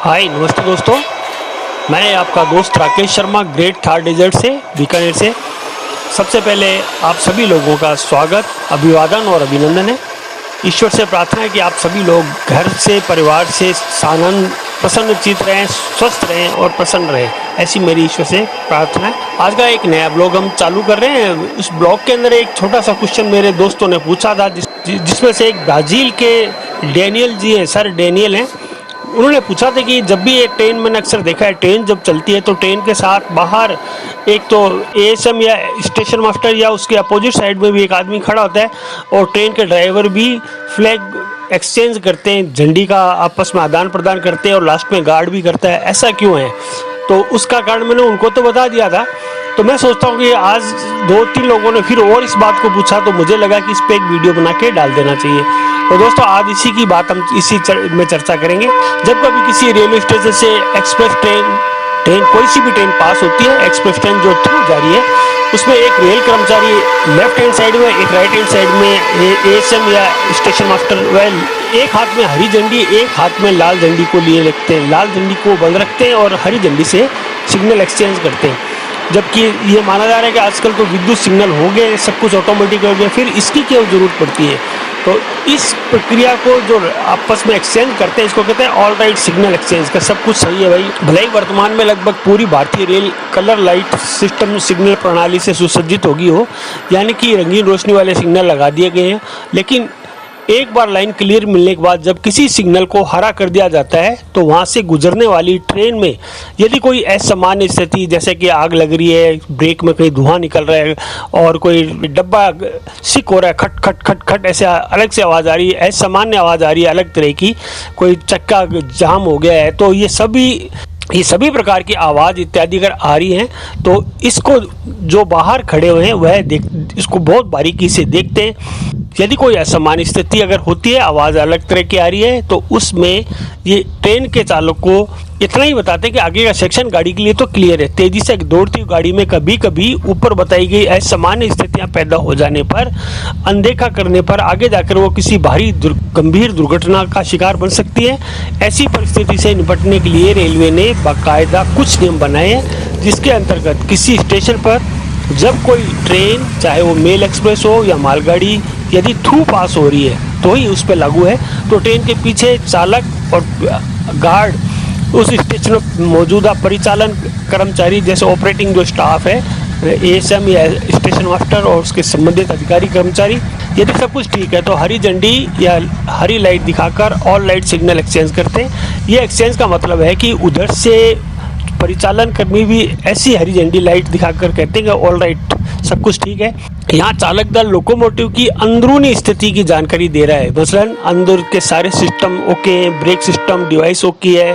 हाय नमस्ते दोस्तों, मैं आपका दोस्त राकेश शर्मा ग्रेट थार डेजर्ट से बीकानेर से। सबसे पहले आप सभी लोगों का स्वागत, अभिवादन और अभिनंदन है। ईश्वर से प्रार्थना है कि आप सभी लोग घर से, परिवार से आनंद प्रसन्नचित रहें, स्वस्थ रहें और प्रसन्न रहें, ऐसी मेरी ईश्वर से प्रार्थना है। आज का एक नया ब्लॉग हम चालू कर रहे हैं। उस ब्लॉग के अंदर एक छोटा सा क्वेश्चन मेरे दोस्तों ने पूछा था, जिसमें से एक ब्राज़ील के डेनियल जी हैं, सर डेनियल हैं। उन्होंने पूछा था कि जब भी एक ट्रेन मैंने अक्सर देखा है, ट्रेन जब चलती है तो ट्रेन के साथ बाहर एक तो एएसएम या स्टेशन मास्टर या उसके अपोजिट साइड में भी एक आदमी खड़ा होता है और ट्रेन के ड्राइवर भी फ्लैग एक्सचेंज करते हैं, झंडी का आपस में आदान प्रदान करते हैं और लास्ट में गार्ड भी करता है। ऐसा क्यों है? तो उसका कारण मैंने उनको तो बता दिया था। तो मैं सोचता हूँ कि आज 2-3 लोगों ने फिर और इस बात को पूछा, तो मुझे लगा कि इस पर एक वीडियो बना के डाल देना चाहिए। तो दोस्तों आज इसी की बात हम में चर्चा करेंगे। जब कभी किसी रेलवे स्टेशन से एक्सप्रेस ट्रेन कोई सी भी ट्रेन पास होती है, एक्सप्रेस ट्रेन जो थ्रू जा रही है, उसमें एक रेल कर्मचारी लेफ्ट हैंड साइड में, एक राइट हैंड साइड में एएसएम या स्टेशन मास्टर एक हाथ में हरी झंडी, एक हाथ में लाल झंडी को लिए रखते हैं। लाल झंडी को बंद रखते हैं और हरी झंडी से सिग्नल एक्सचेंज करते हैं। जबकि ये माना जा रहा है कि आजकल तो विद्युत सिग्नल हो गए, सब कुछ ऑटोमेटिक हो गया, फिर इसकी क्या जरूरत पड़ती है? तो इस प्रक्रिया को जो आपस में एक्सचेंज करते हैं, इसको कहते हैं ऑल राइट सिग्नल एक्सचेंज का। सब कुछ सही है भाई। भले ही वर्तमान में लगभग पूरी भारतीय rail colour light system signal प्रणाली से सुसज्जित होगी हो, यानी कि रंगीन रोशनी वाले सिग्नल लगा दिए गए हैं, लेकिन एक बार लाइन क्लियर मिलने के बाद जब किसी सिग्नल को हरा कर दिया जाता है तो वहाँ से गुजरने वाली ट्रेन में यदि कोई असामान्य स्थिति, जैसे कि आग लग रही है, ब्रेक में कहीं धुआं निकल रहा है और कोई डब्बा सिक हो रहा है, खट खट खट खट ऐसे अलग से आवाज़ आ रही है, असामान्य आवाज़ आ रही है अलग तरह की, कोई चक्का जाम हो गया है, तो ये सभी प्रकार की आवाज़ इत्यादि अगर आ रही हैं तो इसको जो बाहर खड़े हुए हैं वह इसको बहुत बारीकी से देखते हैं। यदि कोई असामान्य स्थिति अगर होती है, आवाज़ अलग तरह की आ रही है, तो उसमें ये ट्रेन के चालक को इतना ही बताते हैं कि आगे का सेक्शन गाड़ी के लिए तो क्लियर है। तेज़ी से दौड़ती हुई गाड़ी में कभी कभी ऊपर बताई गई असामान्य स्थितियां पैदा हो जाने पर, अनदेखा करने पर आगे जाकर वो किसी भारी गंभीर दुर्घटना का शिकार बन सकती है। ऐसी परिस्थिति से निपटने के लिए रेलवे ने बाकायदा कुछ नियम बनाए हैं, जिसके अंतर्गत किसी स्टेशन पर जब कोई ट्रेन, चाहे वो मेल एक्सप्रेस हो या मालगाड़ी, यदि थ्रू पास हो रही है तो ही उस पर लागू है। तो ट्रेन के पीछे चालक और गार्ड, उस स्टेशन में मौजूदा परिचालन कर्मचारी जैसे ऑपरेटिंग जो स्टाफ है, एएसएम या स्टेशन मास्टर और उसके संबंधित अधिकारी कर्मचारी, यदि सब कुछ ठीक है तो हरी झंडी या हरी लाइट दिखाकर ऑल लाइट सिग्नल एक्सचेंज करते हैं। ये एक्सचेंज का मतलब है कि उधर से परिचालन कर्मी भी ऐसी हरी झंडी लाइट दिखाकर कहते हैं कि ऑल राइट, सब कुछ ठीक है। यहाँ चालक दल लोकोमोटिव की अंदरूनी स्थिति की जानकारी दे रहा है, मसलन अंदर के सारे सिस्टम ओके हैं, ब्रेक सिस्टम डिवाइस ओके है,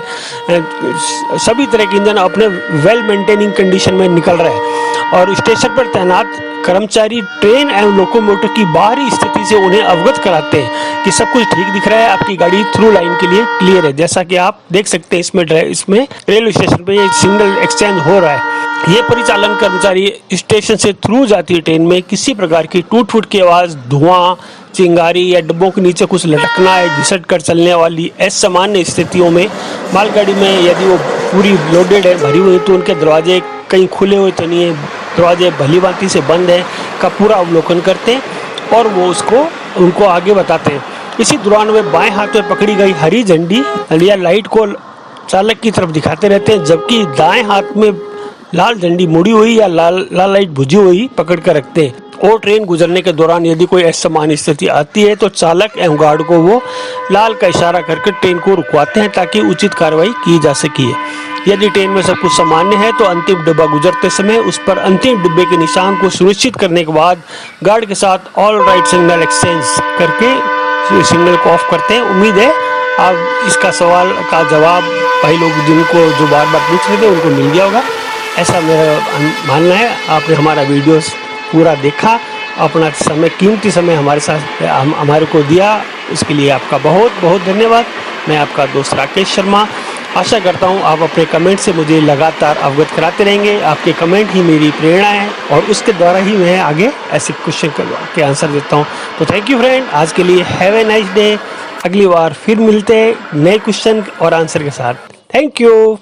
सभी तरह के इंजन अपने वेल मेंटेनिंग कंडीशन में निकल रहा है। और स्टेशन पर तैनात कर्मचारी ट्रेन एवं लोकोमोटिव की बाहरी स्थिति से उन्हें अवगत कराते हैं कि सब कुछ ठीक दिख रहा है, आपकी गाड़ी थ्रू लाइन के लिए क्लियर है। जैसा कि आप देख सकते हैं इसमें रेलवे स्टेशन पे ये सिग्नल एक्सचेंज हो रहा है। ये परिचालन कर्मचारी स्टेशन से थ्रू जाती ट्रेन में किसी प्रकार की टूट फूट की आवाज़, धुआं, चिंगारी या डब्बों के नीचे कुछ लटकना है, घिसट कर चलने वाली असामान्य स्थितियों में, मालगाड़ी में यदि वो पूरी लोडेड है, भरी हुई, तो उनके दरवाजे कहीं खुले हुए तो नहीं है, दरवाजे भली भांति से बंद है का पूरा अवलोकन करते हैं और वो उनको आगे बताते हैं। इसी दौरान वे बाएं हाथ में पकड़ी गई हरी झंडी या लाइट को चालक की तरफ दिखाते रहते हैं, जबकि दाएं हाथ में लाल झंडी मुड़ी हुई या लाल लाइट बुझी हुई पकड़ कर रखते हैं। और ट्रेन गुजरने के दौरान यदि कोई असामान्य स्थिति आती है तो चालक एवं गार्ड को वो लाल का इशारा करके ट्रेन को रुकवाते हैं ताकि उचित कार्रवाई की जा सके। यदि ट्रेन में सब कुछ सामान्य है तो अंतिम डिब्बा गुजरते समय उस पर अंतिम डिब्बे के निशान को सुनिश्चित करने के बाद गार्ड के साथ ऑल राइट सिग्नल एक्सचेंज करके सिग्नल को ऑफ करते हैं। उम्मीद है आप इसका सवाल का जवाब भाई लोग जिनको जो बार बार पूछ रहे थे उनको मिल गया होगा, ऐसा मेरा मानना है। आपने हमारा वीडियो पूरा देखा, अपना समय, कीमती समय हमारे साथ हमारे को दिया, उसके लिए आपका बहुत बहुत धन्यवाद। मैं आपका दोस्त राकेश शर्मा आशा करता हूँ आप अपने कमेंट से मुझे लगातार अवगत कराते रहेंगे। आपके कमेंट ही मेरी प्रेरणा है और उसके द्वारा ही मैं आगे ऐसे क्वेश्चन के आंसर देता हूँ। तो थैंक यू फ्रेंड, आज के लिए हैव ए नाइस डे। अगली बार फिर मिलते हैं नए क्वेश्चन और आंसर के साथ। Thank you.